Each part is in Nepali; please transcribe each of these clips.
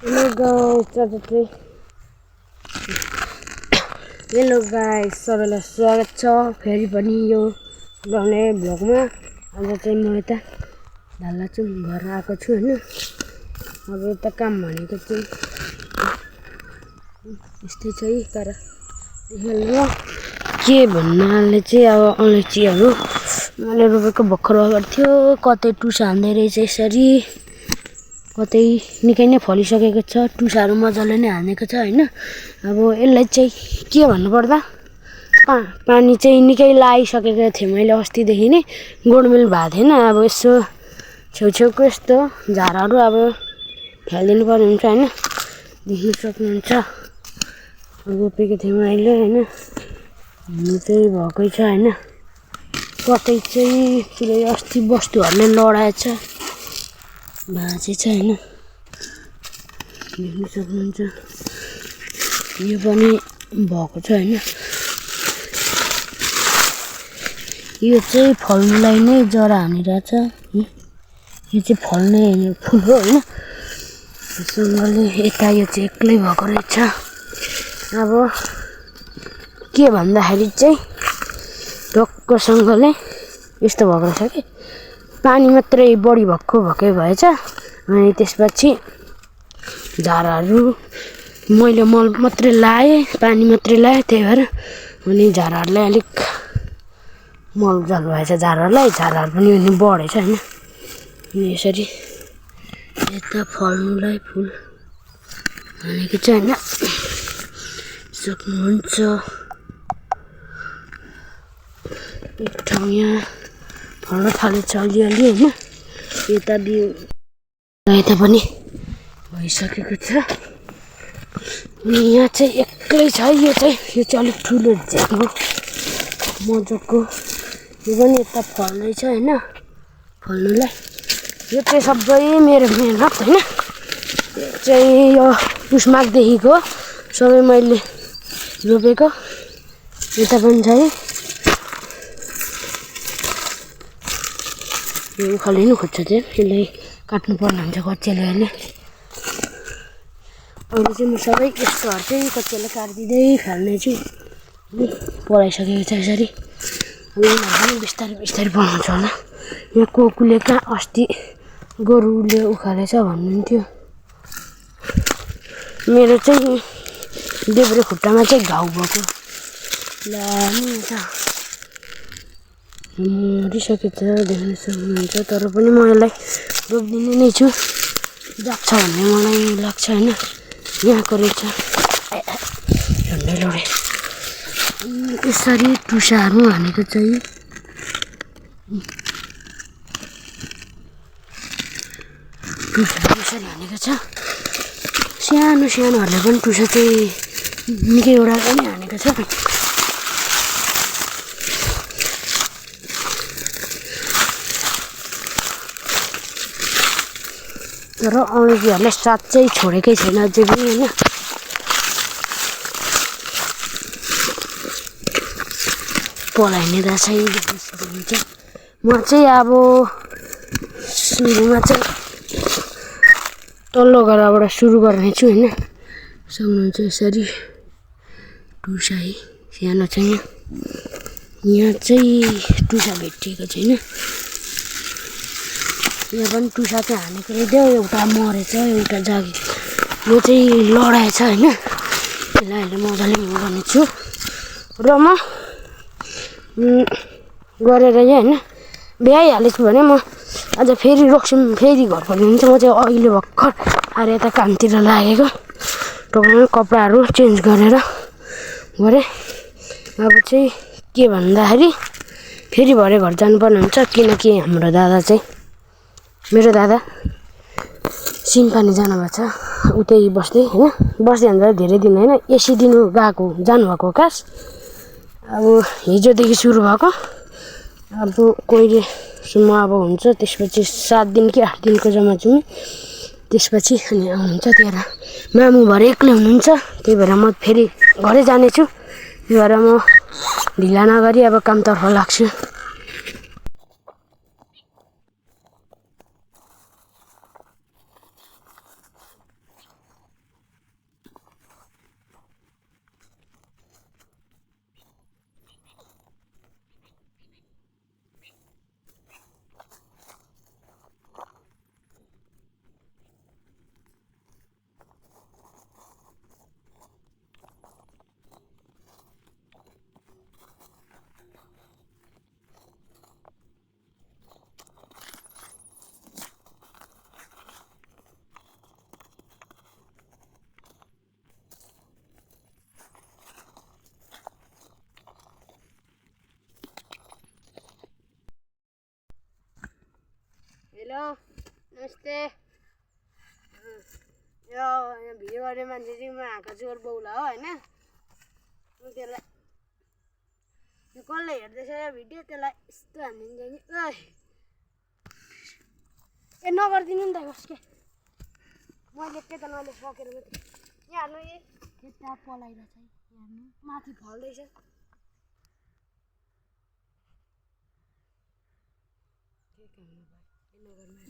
हेलो गाइस सबैलाई स्वागत छ फेरि पनि यो गाउने भ्लगमा। आज चाहिँ म यता ढाल्लाचुङ घर आएको छु हैन। अब यता काम भनेको चाहिँ यस्तै छ है। तर हेलो के भन्नाले चाहिँ अब अलैँचीहरू मैले रोपेको भर्खर अगाडि थियो, कतै टुसा हान्दै रहेछ यसरी, कतै निकै नै फलिसकेको छ, टुसाहरू मजाले नै हानेको छ हैन। अब यसलाई चाहिँ के भन्नुपर्दा पानी चाहिँ निकै लगाइसकेको थिएँ मैले अस्तिदेखि नै, गोडमेल भएको थिएन। अब यसो छेउछेउको यस्तो झारहरू अब फालिदिनु पर्ने हुन्छ हैन, देख्न सक्नुहुन्छ। रोपेको थिएँ मैले हैन, हुनु चाहिँ भएकै छ हैन। कतै चाहिँ पुरै अस्ति बस्तुहरूले लडाएछ, भाँचे छ हैन, देख्न सक्नुहुन्छ। यो पनि भएको छ हैन। यो चाहिँ फल्नुलाई नै जरा हानिरहेछ। यो चाहिँ फल्ने हैन, फुल हो हैन। सँगले यता यो चाहिँ एक्लै भएको रहेछ। अब के भन्दाखेरि चाहिँ ढक्कसँगले यस्तो भएको रहेछ कि पानी मात्रै बढी भक्कै भएछ। अनि त्यसपछि झारहरू मैले मल मात्रै लाएँ, पानी मात्रै लाएँ, त्यही भएर अनि झारहरूलाई अलिक मलजल भएछ। झारहरू पनि अनि बढेछ हैन। अनि यसरी यता फल्नुलाई फुल हानेको छ हैन, सक्नुहुन्छ। एक ठाउँ यहाँ फल्न थालेछ अलिअलि हैन। यता बिउ यता पनि भइसकेको छ। अनि यहाँ चाहिँ एक्लै छ। यो चाहिँ अलिक ठुलो झ्याङ हो मजाको। यो पनि यता फल्दैछ हैन, फल्नुलाई। यो चाहिँ सबै मेरो मेहनत हैन। यो चाहिँ यो पुस माघदेखिको सबै मैले रोपेको। यता पनि छ है, यो उखालिनु खोज्छ चाहिँ यसलाई काट्नु पर्ने हुन्छ कच्चियाले अहिले। अहिले चाहिँ म सबै यस्तोहरू चाहिँ कच्चियाले काटिदिँदै फाल्नेछु। पलाइसकेको छ यसरी। अब यिनीहरू बिस्तारै बिस्तारै बनाउँछ होला। यहाँ कोकुले कहाँ अस्ति गोरुले उखालेछ भन्नुहुन्थ्यो। मेरो चाहिँ देब्रे खुट्टामा चाहिँ घाउ भएको लामी छ, मरिसकेको छ, देख्न सक्नुहुन्छ। तर पनि म यसलाई रोपिदिने नै छु, जाग्छ भन्ने मलाई लाग्छ हैन। यहाँको रहेछ झन्डै लडे। यसरी टुसाहरू हानेको चाहिँ टुसाहरू यसरी हानेको छ। सानो सानोहरूले पनि टुसा चाहिँ निकैवटा पनि हानेको छ। तर अलैँचीहरूले साथ चाहिँ छोडेकै छैन अझै पनि हैन। पलाइने रहेछ देख्न सक्नुहुन्छ। म चाहिँ अब सुरुमा चाहिँ तल्लो घरबाट सुरु गर्नेछु हैन। सक्नुहुन्छ यसरी टुसा है, सानो छैन। यहाँ चाहिँ टुसा भेटिएको छैन। यहाँ पनि टुसा चाहिँ हानेको रहेछ, एउटा मरेछ, एउटा जागे। यो चाहिँ लडाएछ हैन। यसलाई अहिले मजाले उयो गर्नेछु र म गरेर हैन भ्याइहालेछु भने म आज फेरि रोक्छु, फेरि घर फर्किन्छ। म चाहिँ अहिले भर्खर आएर यता कामतिर लागेको, टक्कै कपडाहरू चेन्ज गरेर गरेँ। अब चाहिँ के भन्दाखेरि फेरि भरे घर जानुपर्ने हुन्छ, किनकि हाम्रो दादा चाहिँ मेरो दादा सिमपानी जानुभएको छ, उतै बस्दै हैन। बस्दै भन्दा धेरै दिन हैन, एसी दिनु गएको जानुभएको कास। अब हिजोदेखि सुरु भएको। अब कहिलेसम्म अब हुन्छ, त्यसपछि 7 दिन कि 8 दिनको जम्मा चाहिँ त्यसपछि अनि आउनुहुन्छ। त्यही भएर मामु भरे एक्लै हुनुहुन्छ, त्यही भएर म फेरि घरै जानेछु। त्यही भएर म ढिला नगरी अब कामतर्फ लाग्छु। हेलो नमस्ते यो भिडियो गर्ने मान्छे चाहिँ म आएको छु बौला हो होइन त्यसलाई यो कसले हेर्दैछ यो भिडियो त्यसलाई यस्तो हानिदिन्छ नि ए नगरिदिनु नि त कसके मैले के त नले सकेर मात्रै यहाँ हाल्नु ए केटा पलाइरहेछ है हेर्नु माथि फल्दैछ के काम नगर्नु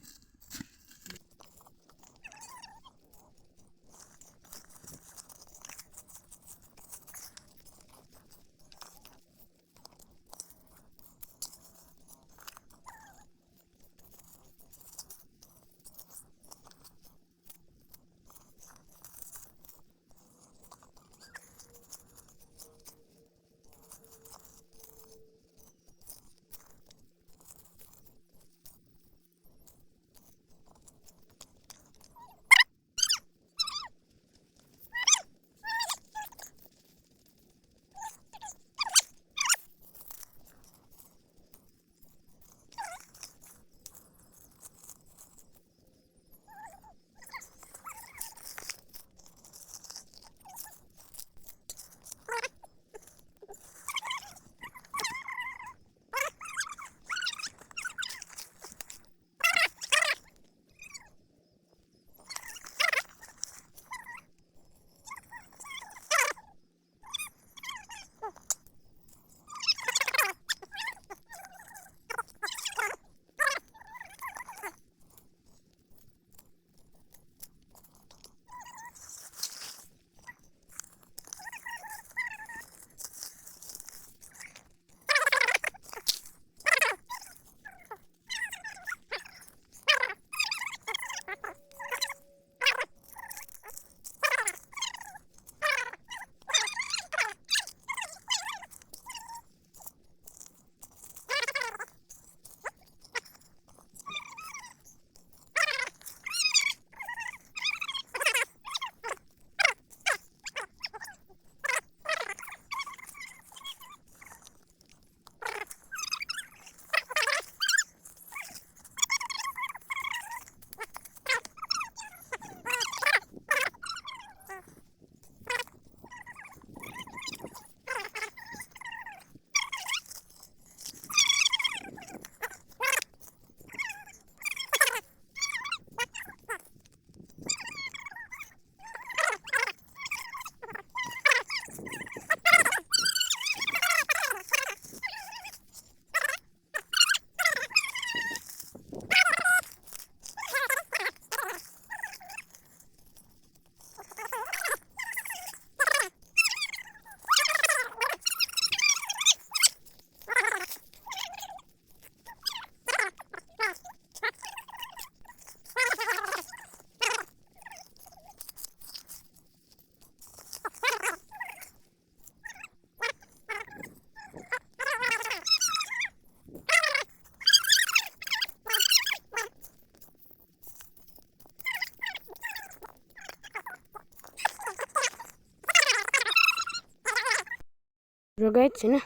र गाइस हैन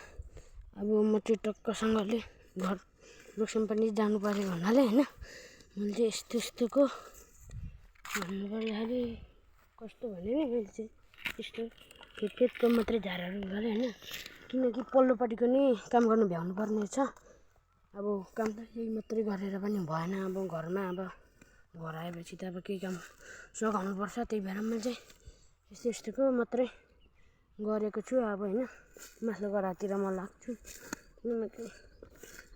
अब म चाहिँ टक्कसँगले घर रुक्सम पनि जानु पर्यो भन्नाले हैन मैले चाहिँ यस्तोको भन्नु पर्दाखेरि कस्तो भने नि मैले चाहिँ यस्तो खेतको मात्रै झारहरू गरे हैन किनकि पल्लोपट्टिको नि काम गर्नु भ्याउनु पर्ने छ अब काम त यही मात्रै गरेर पनि भएन अब घरमा अब घर आएपछि त अब केही काम सघाउनु पर्छ त्यही भएर मैले चाहिँ यस्तोको मात्रै गरेको छु अब हैन माथिल्लो गरातिर म लाग्छु किनकि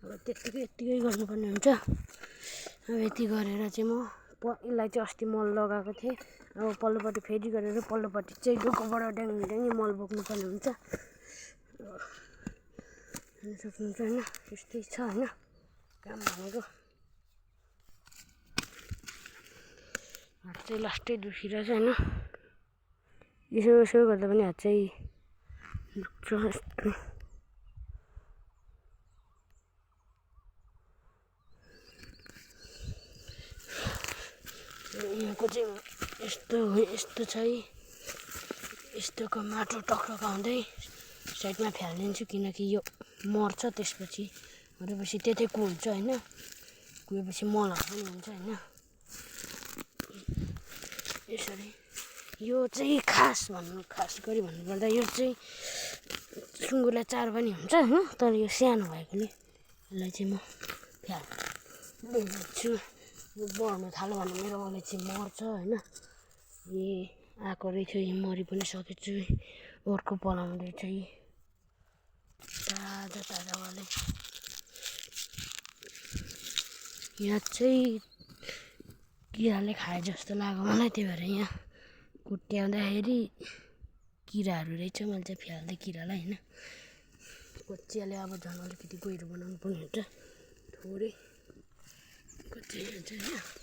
अब यतिकै गर्नुपर्ने हुन्छ अब यति गरेर चाहिँ म यसलाई चाहिँ अस्ति मल लगाएको थिएँ अब पल्लोपट्टि फेरि गरेर पल्लोपट्टि चाहिँ डोकोबाट ड्याङ्गी मल बोक्नुपर्ने हुन्छ हेर्न सक्नुहुन्छ हैन त्यस्तै छ हैन काम भनेको हात चाहिँ लास्टै दुखिरहेछ हैन यसो गर्दा पनि हात चाहिँ दुख्छ यस्तो यहाँको चाहिँ यस्तो छ है यस्तोको माटो टक्राउँदै साइडमा फ्यालिदिन्छु किनकि यो मर्छ त्यसपछि मरेपछि त्यतैको हुन्छ हैन कुहेपछि मलहरू पनि हुन्छ होइन यसरी यो चाहिँ खास गरी भन्नुपर्दा यो चाहिँ सुँगुरलाई चारो पनि हुन्छ होइन तर यो सानो भएकोले यसलाई चाहिँ म फ्याल्छु यो बढ्नु थाल्यो भने मेरो अलैँची मर्छ होइन आएको रहेछ यी मरि पनि सकेछु अर्को पलाउँदैछ यी ताजा वाले यहाँ चाहिँ किराले खाए जस्तो लाग्यो मलाई त्यही भएर यहाँ कुट्याउँदाखेरि किराहरू रहेछ मैले चाहिँ फ्याल्दै किरालाई होइन कोचियाले अब झन् अलिकति गहिरो बनाउनु पर्ने हुन्छ थोरै कोचिया हुन्छ होइन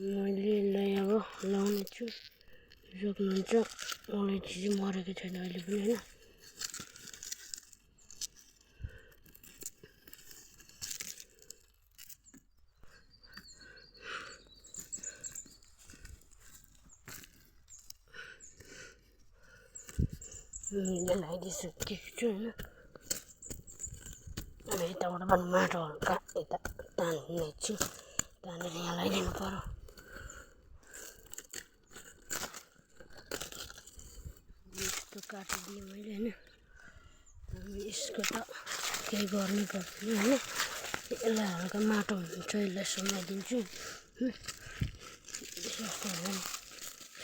मैले यसलाई अब लाउने छु सक्नुहुन्छ अलैँची चाहिँ मरेको छैन अहिले पनि होइन मैले लगाइदिइसकेको छु होइन अब यताबाट पनि माटो हल्का यता तान्ने छु तानेर यहाँ लगाइदिनु पर्यो यस्तो काटिदिएँ मैले होइन यसको त केही गर्नै पर्दैन होइन यसलाई हल्का माटो हुन्छ यसलाई समाइदिन्छु जस्तो हो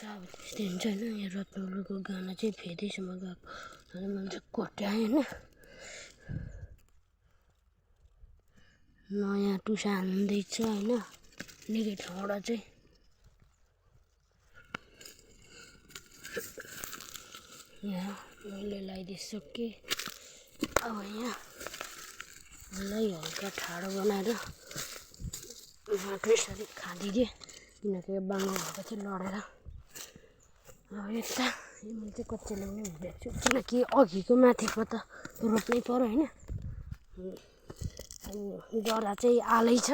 अब त्यस्तै हुन्छ होइन यहाँ रत्नबुलको गाना चाहिँ फेदैसम्म गएको अनि मैले चाहिँ कोट्याएँ होइन नयाँ टुसा हान्दैछ होइन निकै ठाउँबाट चाहिँ यहाँ मैले लगाइदिइसकेँ अब यहाँ यसलाई हल्का ठाडो बनाएर माटो यसरी खाँदिदिएँ किनकि बाङ्गो भएको चाहिँ लडेर अब यता मैले चाहिँ कच्चाले पनि हुँदैछु किनकि अघिको माथिको त रोप्नै पर्यो होइन जरा चाहिँ आलै छ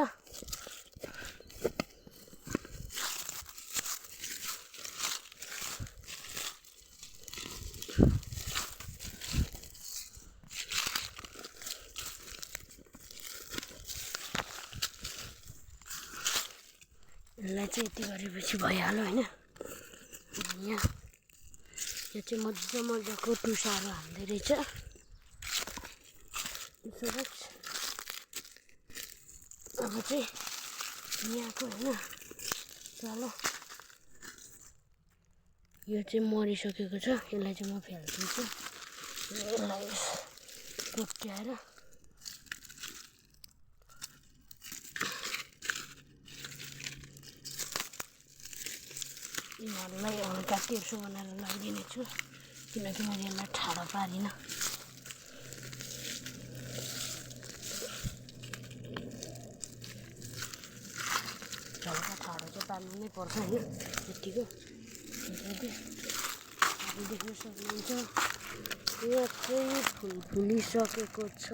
यसलाई चाहिँ यति गरेपछि भइहाल्यो होइन यहाँ यो चाहिँ मजाको टुसाहरू हाल्दै रहेछ अब चाहिँ यहाँको होइन चलो यो चाहिँ मरिसकेको छ यसलाई चाहिँ म फ्यालिदिन्छु यसलाई कोट्याएर यिनीहरूलाई हल्का तेर्सो बनाएर लगाइदिने छु किनकि मैले यसलाई ठाडो पारिनँ हल्का ठाडो चाहिँ पार्नु नै पर्छ होइन यतिको देख्न सक्नुहुन्छ यो चाहिँ फुलिसकेको छ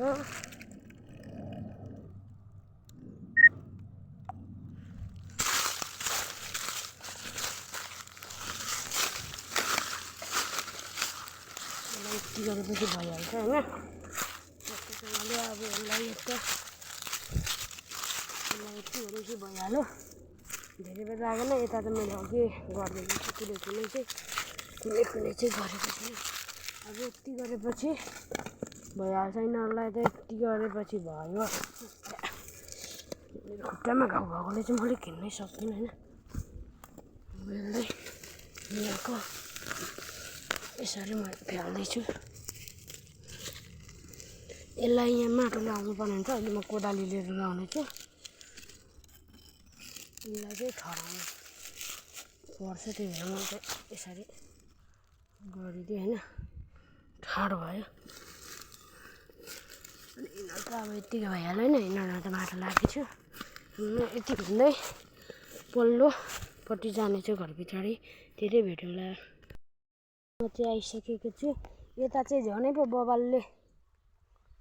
यति गरेपछि भइहाल्छ होइन त्यसैले अब यसलाई यति गरेपछि भइहाल्यो धेरै बेर लागेन यता त मैले अघि गरिदिएको छु कुनै चाहिँ गरेको छु अब यति गरेपछि भइहाल्छ यिनीहरूलाई त यति गरेपछि भयो खुट्टामा घाउ भएकोले चाहिँ मैले हिँड्नै सक्दिनँ होइन यसलाई यहाँको यसरी म फ्याल्दैछु यसलाई यहाँ माटो लगाउनु पर्ने हुन्छ अहिले म कोदाली लिएर लगाउनेछु यसलाई चाहिँ ठहराउनु पर्छ त्यही भएर म चाहिँ यसरी गरिदिएँ होइन ठाडो भयो अनि यिनीहरू त अब यत्तिकै भइहाल्यो होइन यिनीहरूलाई त माटो लगाएको छु यति भन्दै पल्लोपट्टि जानेछु घर पछाडि धेरै भेटौँला म चाहिँ आइसकेको छु यता चाहिँ झनै पो बबालले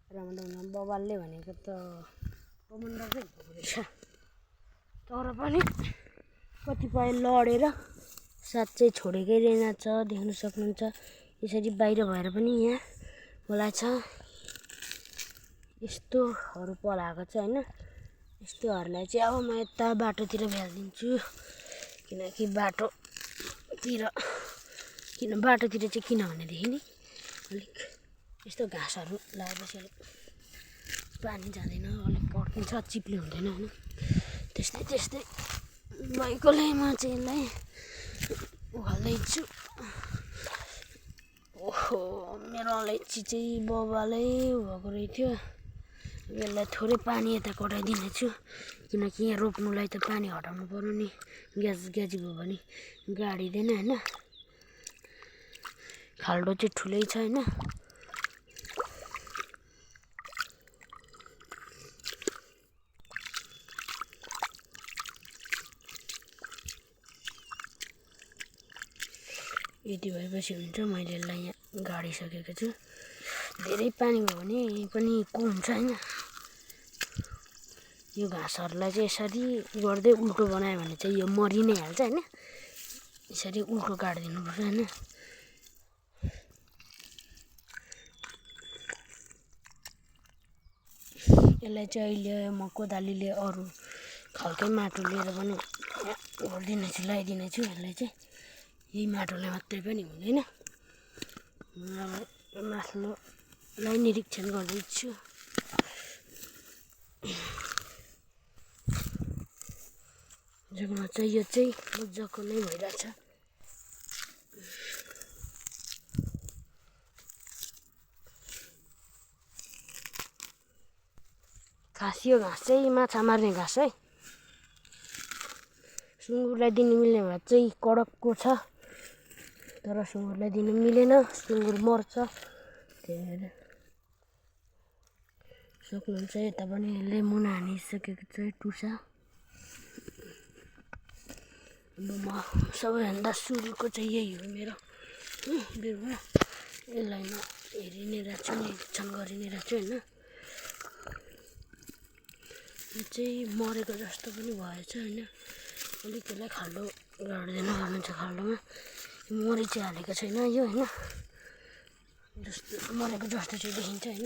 रामडाउँमा बबालले भनेको त कमान्डरकै रहेछ तर पनि कतिपय लडेर साँच्चै छोडेकै रहेनछ देख्न सक्नुहुन्छ। यसरी बाहिर भएर पनि यहाँ बोलाछ यस्तोहरू पलाएको छ हैन। यस्तोहरूलाई चाहिँ अब म यता बाटोतिर फ्यालिदिन्छु किनकि बाटोतिर चाहिँ किनभनेदेखि नि अलिक यस्तो घाँसहरू लगाएपछि अलिक पानी जाँदैन, अलिक पड्किन्छ, चिप्ले हुँदैन हैन। त्यस्तै भएकोले म चाहिँ यसलाई उखाल्दैछु। ओहो मेरो अलैँची चाहिँ बबालै भएको रहेथ्यो। यसलाई थोरै पानी यता कटाइदिनेछु किनकि यहाँ रोप्नुलाई त पानी हटाउनु पर्यो नि, ग्याजी भयो भने गाडिँदैन हैन। खाल्डो चाहिँ ठुलै छ हैन। यति भएपछि हुन्छ। मैले यसलाई यहाँ गाडिसकेको छु। धेरै पानी भयो भने पनि कुहिन्छ हैन। यो घाँसहरूलाई चाहिँ यसरी गर्दै उल्टो बनायो भने चाहिँ यो मरि नै हाल्छ हैन। यसरी उल्टो काटिदिनुपर्छ हैन। यसलाई चाहिँ अहिले म कोदालीले अरू खालकै माटो लिएर पनि गरिदिनेछु, लगाइदिनेछु। यसलाई चाहिँ यही माटोले मात्रै पनि हुँदैन। अब माथिल्लोलाई निरीक्षण गर्दैछु। जग्गामा चाहिँ यो चाहिँ मजाको नै भइरहेछ। खास यो घाँस चाहिँ माछा मार्ने घाँस है। सुँगुरलाई दिनु मिल्ने भए चाहिँ कडकको छ, तर सुँगुरलाई दिनु मिलेन, सुँगुर मर्छ। त्यही भएर सक्नुहुन्छ यता पनि लेमन हानिसकेको छ टुसा। अब म सबैभन्दा सुरुको चाहिँ यही हो मेरो बिरुवा। यसलाई म हेरि नै रहेको छु, निरीक्षण गरि नै रहेको छु हैन। यो चाहिँ मरेको जस्तो पनि भएछ हैन। अलिक यसलाई खाल्डो गाडिदिनु भन्नुहुन्छ। खाल्डोमा मरि चाहिँ हालेको छैन यो हैन, जस्तो मरेको जस्तो चाहिँ देखिन्छ हैन।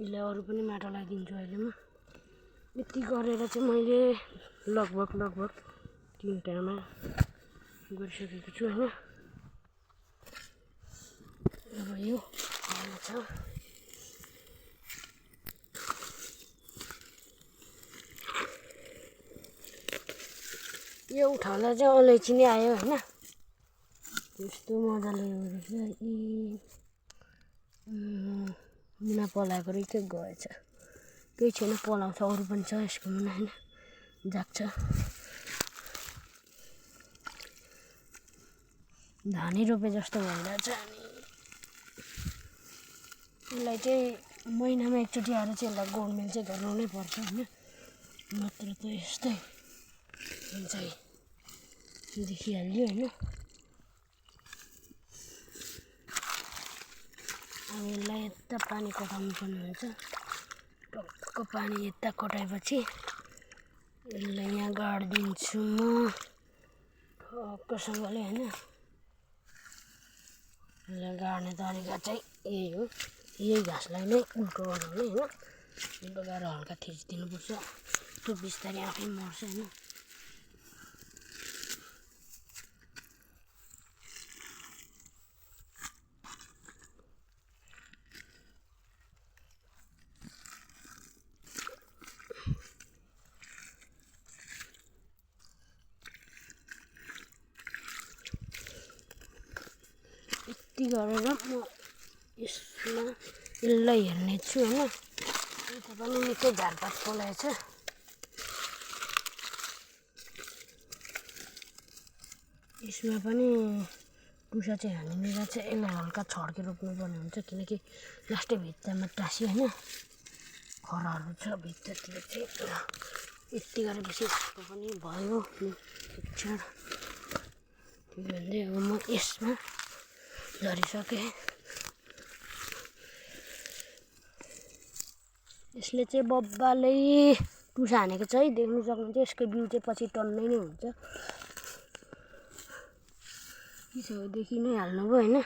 यसलाई अरू पनि माटो लगाइदिन्छु अहिले म। यति गरेर चाहिँ मैले लगभग 3टामा गरिसकेको छु हैन। अब यो छ। यो उठाउँदा चाहिँ अलैँची नै आयो हैन। यस्तो मजाले रहेछ। मुना पलाएको रहेछ, गएछ। केही छैन, पलाउँछ, अरू पनि छ यसको मुना हैन, जाग्छ। धानै रोपे जस्तो भइरहेछ। अनि यसलाई चाहिँ महिनामा एकचोटि आएर चाहिँ यसलाई गोडमेल चाहिँ गर्नु नै पर्छ हैन। नत्र त यस्तै हुन्छ देखिहाल्यो हैन। अब यसलाई यता पानी कटाउनु पर्ने हुन्छ। टक्क पानी यता कटाएपछि यसलाई यहाँ गाडिदिन्छु म ठक्कसँगले हैन। यसलाई गाड्ने तरिका चाहिँ यही हो। यही घाँसलाई नै उल्टो बनाउने हैन। उल्टो गरेर हल्का थिचिदिनुपर्छ, त्यो बिस्तारै आफै मर्छ हैन। यति गरेर म यसमा यसलाई हेर्नेछु हैन। यता पनि निकै झारपात पलाएछ। यसमा पनि टुसा चाहिँ हानिने रहेछ। यसलाई हल्का छड्के रोप्नुपर्ने हुन्छ किनकि लास्टै भित्तामा टाँसी हैन, खराहरू छ भित्तातिर चाहिँ। यति गरेपछि यसको पनि भयो पिक्चर। त्यही भन्दै अब म यसमा झरिसकेँ। यसले चाहिँ बब्बालै टुसा हानेको छ है, देख्नु सक्नुहुन्छ। यसको बिउ चाहिँ पछि टन्नै नै हुन्छ। के छ देखि नै हाल्नुभयो होइन।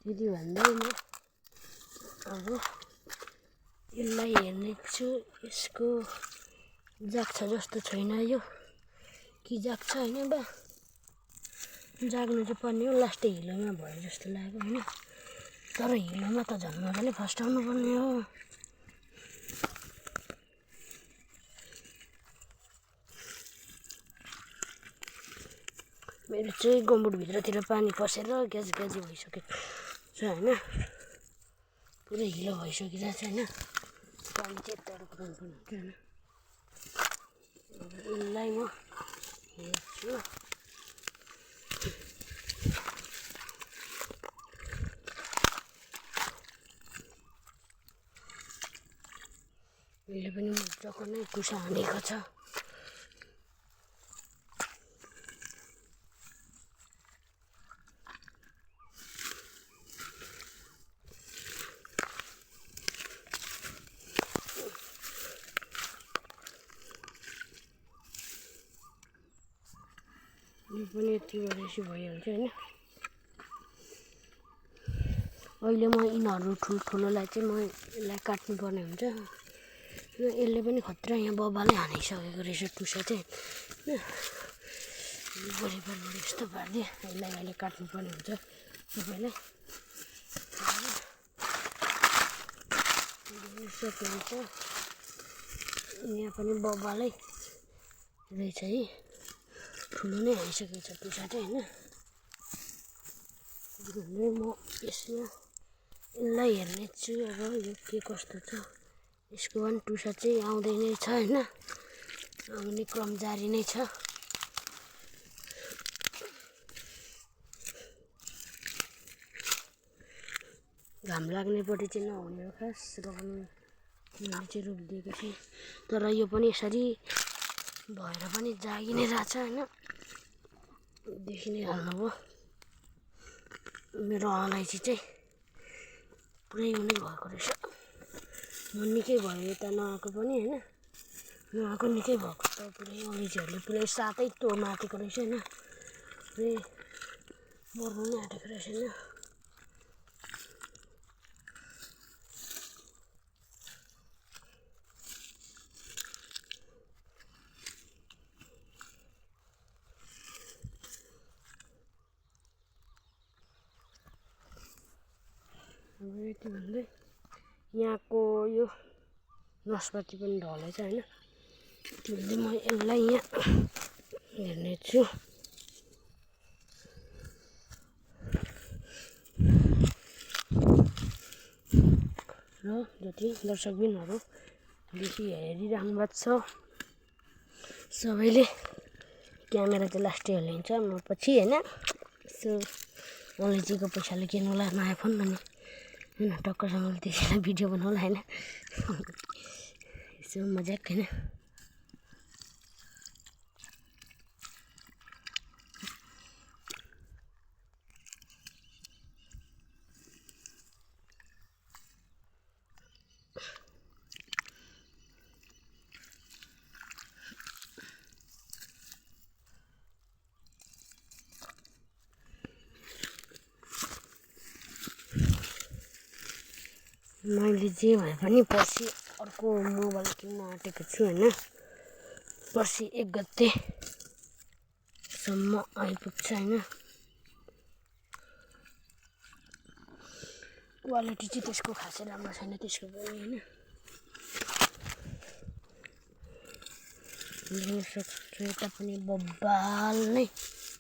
त्यति भन्दै म अब यसलाई हेर्ने छु। यसको जाग्छ जस्तो छैन यो, कि जाग्छ होइन बा, जाग्नु चाहिँ पर्ने हो। लास्टै हिलोमा भयो जस्तो लाग्यो होइन। तर हिलोमा त झन् मजाले फस्टाउनु पर्ने हो। मेरो चाहिँ गम्बुटभित्रतिर पानी पसेर ग्याज भइसकेको छ होइन। पुरै हिलो भइसकिरहेको छ होइन। पानी चाहिँ यताबाट कुदाउनु पर्ने हुन्छ होइन। यसलाई म हेर्छु। यसले पनि मजाको नै टुसा हानेको छ। यो पनि यति गरेपछि भइहाल्छ होइन। अहिले म यिनीहरू ठुल्ठुलोलाई चाहिँ म यसलाई काट्नुपर्ने हुन्छ। यसले पनि खतरा यहाँ बबाले हानिसकेको रहेछ टुसा चाहिँ होइन। बराबर यस्तो पारिदिए यसलाई अहिले काट्नुपर्ने हुन्छ तपाईँलाई। सक्नुहुन्छ यहाँ पनि बबालै रहेछ है, ठुलो नै हानिसकेको छ टुसा चाहिँ होइन। म यसमा यसलाई हेर्ने छु अब यो के कस्तो छ। यसको पनि टुसा चाहिँ आउँदै नै छ होइन, आउने क्रम जारी नै छ। घाम लाग्नेपट्टि चाहिँ नहुने हो खास, र पनि मैले चाहिँ रोपिदिएको थिएँ। तर यो पनि यसरी भएर पनि जागी नै रहेछ होइन। देखि नै हाल्नुभयो मेरो अलैँची चाहिँ पुरै उनी भएको रहेछ। म निकै भयो यता नआएको पनि होइन, नआएको निकै भएको त पुरै अलैँचीहरूले पुरै सातै माटेको रहेछ होइन। पुरै मर्नु नै आँटेको रहेछ होइन। अब यति भन्दै यहाँको यो नासपाती पनि ढलेछ होइन। त्यो भन्दै म यसलाई यहाँ हेर्ने छु। र जति दर्शकबिनहरू देखि हेरिराख्नु भएको छ सबैले, क्यामेरा चाहिँ लास्टै हालिन्छ म पछि होइन। यसो अलैँचीको पैसाले किन्नुला नयाँ फोन भने होइन, टक्करसँगले त्यसलाई भिडियो बनाउला होइन। यसो मजाक होइन। मैले जे भए पनि पर्सि अर्को मोबाइल किन्न आँटेको छु होइन। पर्सि 1 गतेसम्म आइपुग्छ होइन। क्वालिटी चाहिँ त्यसको खासै राम्रो छैन त्यसको पनि होइन। देख्न सक्छु यता पनि बब्बाल नै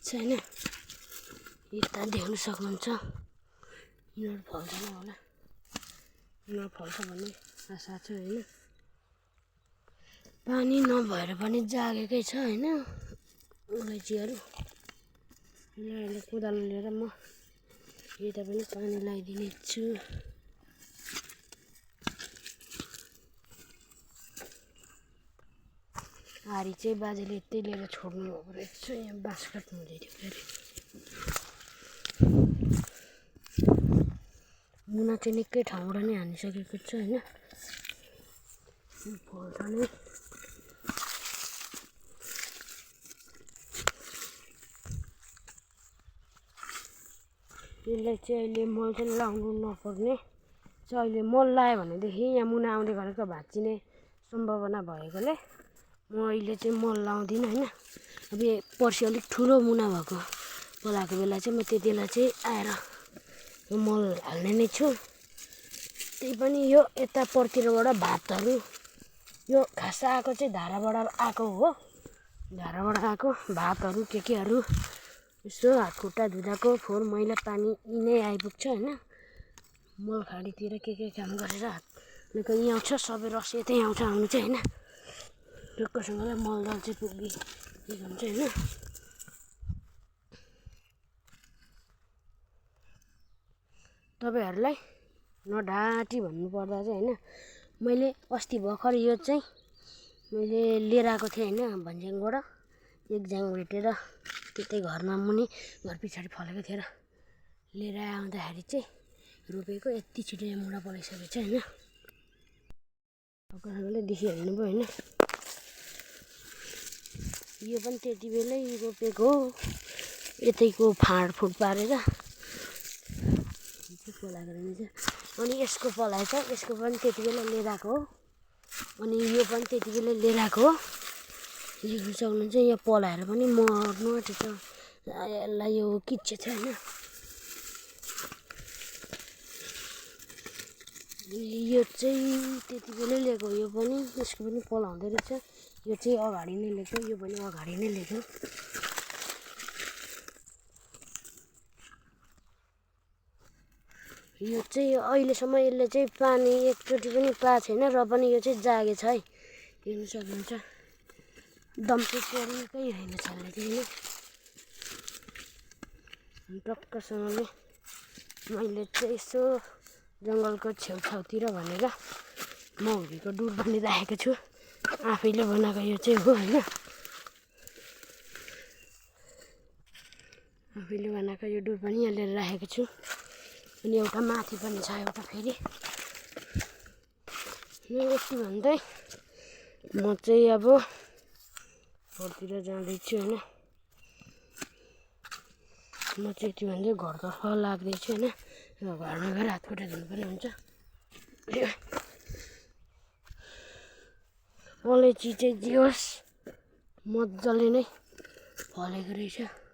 छ होइन। यता देख्न सक्नुहुन्छ। यिनीहरू फल्दैन होला, यिनीहरू फल्छ भन्ने आशा छ होइन। पानी नभएर पनि जागेकै छ होइन अलैँचीहरू। अहिले कोदालो लिएर म यता पनि पानी लगाइदिने छु। हारी चाहिँ बाजेले यतै लिएर छोड्नु भएको रहेछ, यहाँ बाँस काट्नु हुँदै थियो फेरि। मुना चाहिँ निकै ठाउँबाट नै हानिसकेको छ होइन फल्छ नै यसलाई चाहिँ अहिले मल चाहिँ लाउनु नपर्ने चाहिँ अहिले मल लायो भनेदेखि यहाँ मुना आउँदै गरेको भाँचिने सम्भावना भएकोले म अहिले चाहिँ मल लाउँदिनँ होइन अब पर्सि अलिक ठुलो मुना भएको पलाएको बेला चाहिँ म त्यति बेला चाहिँ आएर मल हाल्ने नै छु त्यही पनि यो यता परतिरबाट भातहरू यो घाँस आएको चाहिँ धाराबाट आएको हो धाराबाट आएको भातहरू केहरू यसो हातखुट्टा धुँदाको फोहोर मैला पानी यिनै आइपुग्छ होइन मलखाडीतिर के काम गरेर हातको यहीँ आउँछ सबै रस यतै आउँछ आउनु चाहिँ होइन ढुक्कसँगलाई मलदल चाहिँ पुगिदिएको हुन्छ होइन तपाईँहरूलाई नढाँटी भन्नुपर्दा चाहिँ होइन मैले अस्ति भर्खर यो चाहिँ मैले लिएर आएको थिएँ होइन भन्ज्याङबाट एक ज्याङ भेटेर त्यतै घरमा मुनि घर पछाडि फलेको थिएर लिएर आउँदाखेरि चाहिँ रोपेको यति छिटो मुना पलाइसकेको छ होइन तपाईँहरूले देखिहाल्नुभयो होइन यो पनि त्यति बेलै रोपेको हो यतैको फाँडफुँड पारेर पलाएको रहेछ अनि यसको पलाएछ यसको पनि त्यति बेला लिएर आएको हो अनि यो पनि त्यति बेला लिएर आएको हो देख्न सक्नुहुन्छ यहाँ पलाएर पनि मर्नु आँटेछ यसलाई यो किच्चे छ होइन यो चाहिँ त्यति बेलै लिएको यो पनि यसको पनि पलाउँदै रहेछ यो चाहिँ अगाडि नै लिएको यो पनि अगाडि नै लिएको यो चाहिँ अहिलेसम्म यसले चाहिँ पानी एकचोटि पनि पाएको छैन र पनि यो चाहिँ जागेछ है हेर्न सक्नुहुन्छ दम चाहिँ परेकै होइन छल्ने चाहिँ होइन टक्कसँगले मैले चाहिँ यसो जङ्गलको छेउछाउतिर भनेर मौरीको डुर बनिराखेको छु आफैले बनाएको यो चाहिँ हो होइन आफैले बनाएको यो डुर पनि यहाँ लिएर राखेको छु अनि एउटा माथि पनि छ एउटा फेरि यति भन्दै म चाहिँ अब घरतिर जाँदैछु होइन म चाहिँ यति भन्दै घरतर्फ लाग्दैछु होइन घरमा गएर हातखुट्टा धुनुपर्ने हुन्छ अलैँची चाहिँ जे होस् मजाले नै फलेको रहेछ